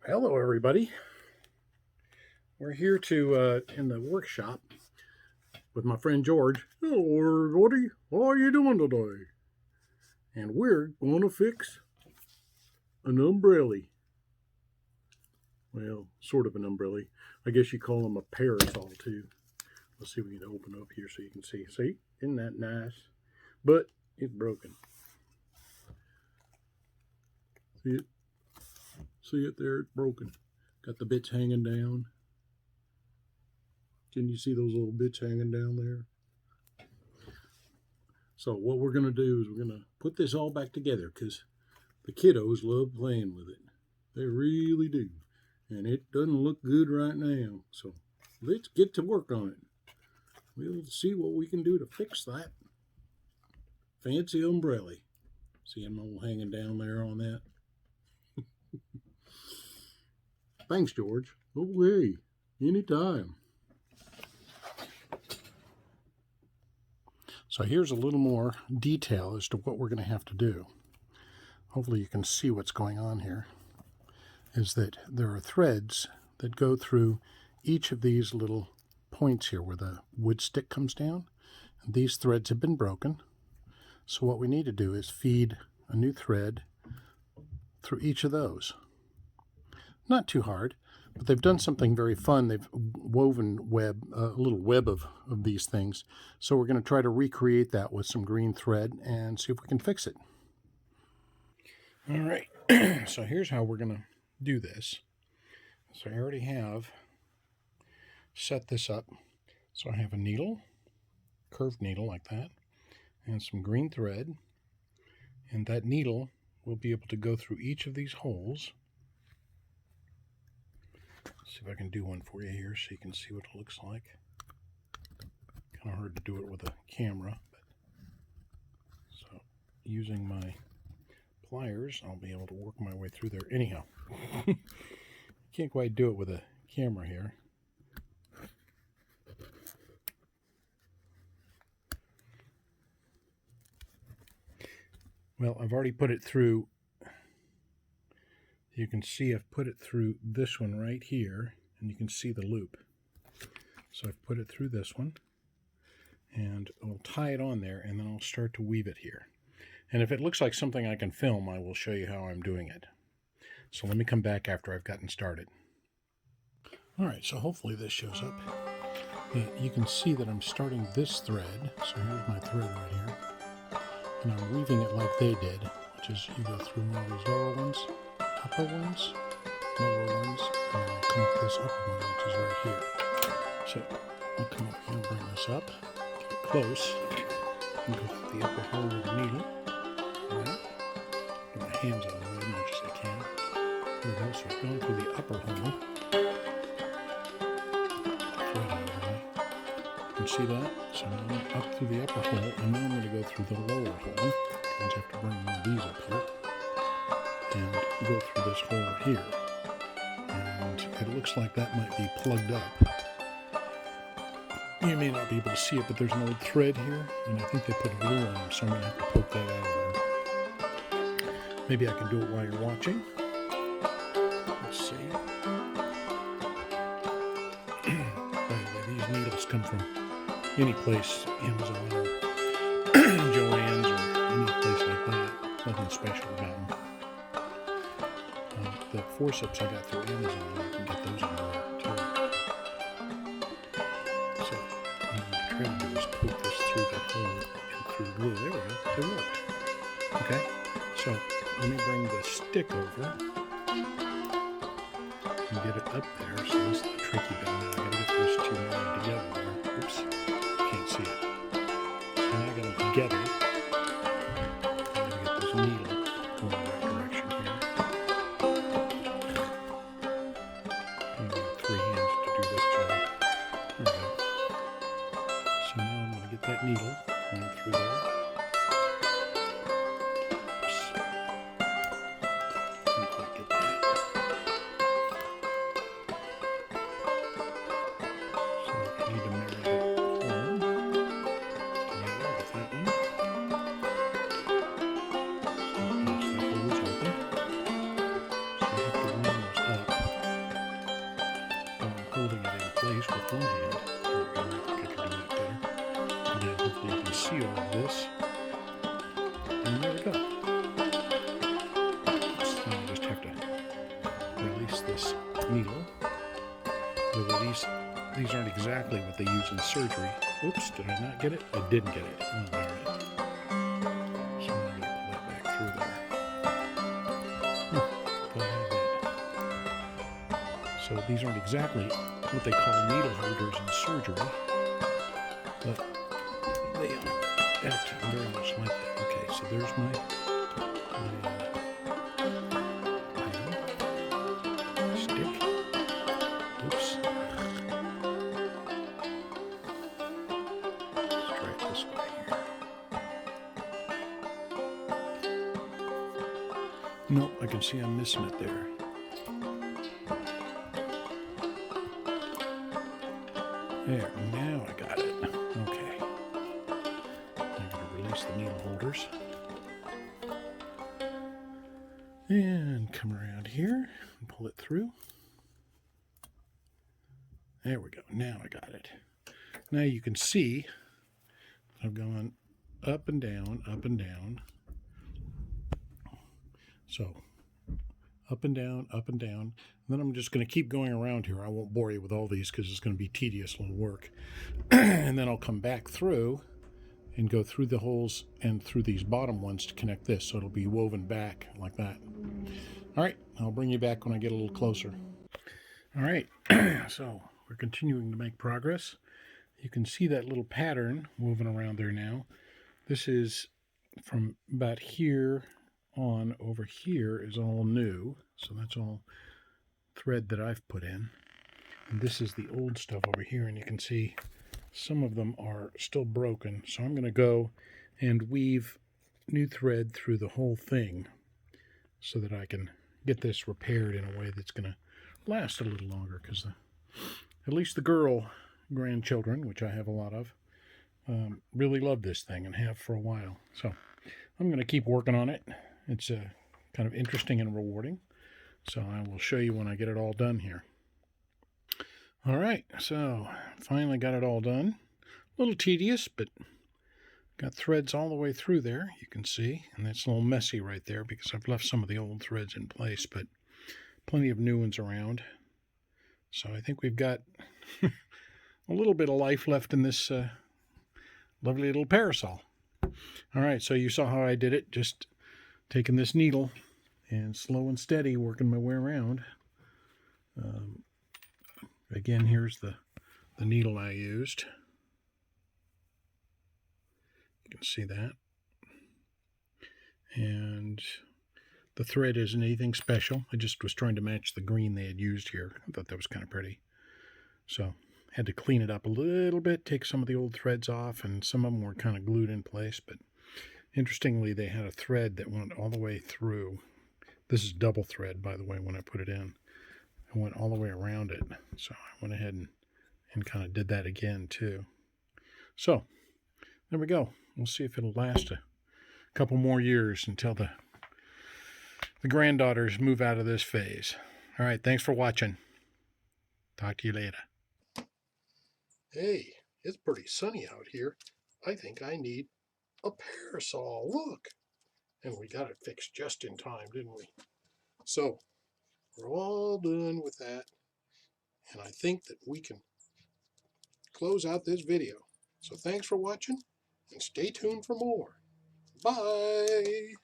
Hello, everybody. We're here in the workshop with my friend George. Hello, everybody. How are you doing today? And we're going to fix an umbrella. Well, sort of an umbrella. I guess you call them a parasol too. Let's see if we can open up here so you can see. See? Isn't that nice? But it's broken. See it? See it there? It's broken. Got the bits hanging down. Can you see those little bits hanging down there? So what we're going to do is we're going to put this all back together because the kiddos love playing with it. They really do. And it doesn't look good right now. So let's get to work on it. We'll see what we can do to fix that fancy umbrella. See them all hanging down there on that? Thanks, George. Okay, anytime. So here's a little more detail as to what we're going to have to do. Hopefully you can see what's going on here. Is that there are threads that go through each of these little points here where the wood stick comes down. And these threads have been broken. So what we need to do is feed a new thread through each of those. Not too hard, but they've done something very fun. They've woven a little web of these things. So we're going to try to recreate that with some green thread and see if we can fix it. All right, so here's how we're going to do this. So I already have set this up. So I have a needle, curved needle like that, and some green thread. And that needle will be able to go through each of these holes. See if I can do one for you here so you can see what it looks like. Kind of hard to do it with a camera, but so using my pliers, I'll be able to work my way through there. Anyhow, can't quite do it with a camera here. Well, I've already put it through. You can see I've put it through this one right here, and you can see the loop. So I've put it through this one, and I'll tie it on there, and then I'll start to weave it here. And if it looks like something I can film, I will show you how I'm doing it. So let me come back after I've gotten started. All right, so hopefully this shows up. You can see that I'm starting this thread. So here's my thread right here. And I'm weaving it like they did, which is you go through all these lower ones, upper ones, lower ones, and then I'll come to this upper one, which is right here. So I'll come up here and bring this up, get close, and go through the upper hole with the needle. Right. Get my hands out of the way as much as I can. There we go, so I've gone through the upper hole. Thread out of the way. You can see that? So now I'm up through the upper hole, and now I'm going to go through the lower hole. I just have to bring one of these up here. And go through this hole here. And it looks like that might be plugged up. You may not be able to see it, but there's an old thread here, and I think they put glue on it, so I'm going to have to poke that out of there. Maybe I can do it while you're watching. Let's see. By the way, these needles come from any place, Amazon or Joann's or any place like that. Nothing special about them. The forceps I got through Amazon, I can get those on there too. So what I'm going to try to do is poke this through the hole and through the glue. There we go. It worked. Okay. So let me bring the stick over and get it up there. So this is the tricky bit now. I got to get those two married together there. Oops. Can't see it. So now I got them together. I got to get this needle going in the right direction here. I need 3 hands to do this job. There we go. So now I'm going to get that needle going through there. Oops. Didn't quite get that. So I need to marry that hole together with that one. seal of this. And there we go. So I just have to release this needle. Whether these aren't exactly what they use in surgery. Oops, did I not get it? I didn't get it. Oh, darn it. So I'm going to pull that back through there. So these aren't exactly what they call needle holders in surgery, but they act very much like that. Okay, so there's my stick. Oops. Let's try it this way here. Nope, I can see I'm missing it there. There, now I got it. Okay. I'm going to release the needle holders. And come around here and pull it through. There we go. Now I got it. Now you can see I've gone up and down, up and down. So up and down, up and down. And then I'm just going to keep going around here. I won't bore you with all these because it's going to be tedious little work. And then I'll come back through and go through the holes and through these bottom ones to connect this. So it'll be woven back like that. All right, I'll bring you back when I get a little closer. All right, so we're continuing to make progress. You can see that little pattern woven around there now. This is from about here on over here is all new. So that's all thread that I've put in. And this is the old stuff over here, and you can see some of them are still broken. So I'm going to go and weave new thread through the whole thing so that I can get this repaired in a way that's going to last a little longer, because at least the girl grandchildren, which I have a lot of, really love this thing and have for a while. So I'm going to keep working on it. It's kind of interesting and rewarding. So I will show you when I get it all done here. All right, so finally got it all done. A little tedious, but got threads all the way through there, you can see. And it's a little messy right there because I've left some of the old threads in place, but plenty of new ones around. So I think we've got a little bit of life left in this lovely little parasol. All right, so you saw how I did it, just taking this needle and slow and steady working my way around. Again, here's the needle I used. You can see that. And the thread isn't anything special. I just was trying to match the green they had used here. I thought that was kind of pretty. So had to clean it up a little bit, take some of the old threads off, and some of them were kind of glued in place. But interestingly, they had a thread that went all the way through. This is double thread, by the way, when I put it in. I went all the way around it. So I went ahead and kind of did that again, too. So there we go. We'll see if it'll last a couple more years until the granddaughters move out of this phase. All right, thanks for watching. Talk to you later. Hey, it's pretty sunny out here. I think I need a parasol. Look. And we got it fixed just in time, didn't we? So we're all done with that. And I think that we can close out this video. So thanks for watching and stay tuned for more. Bye.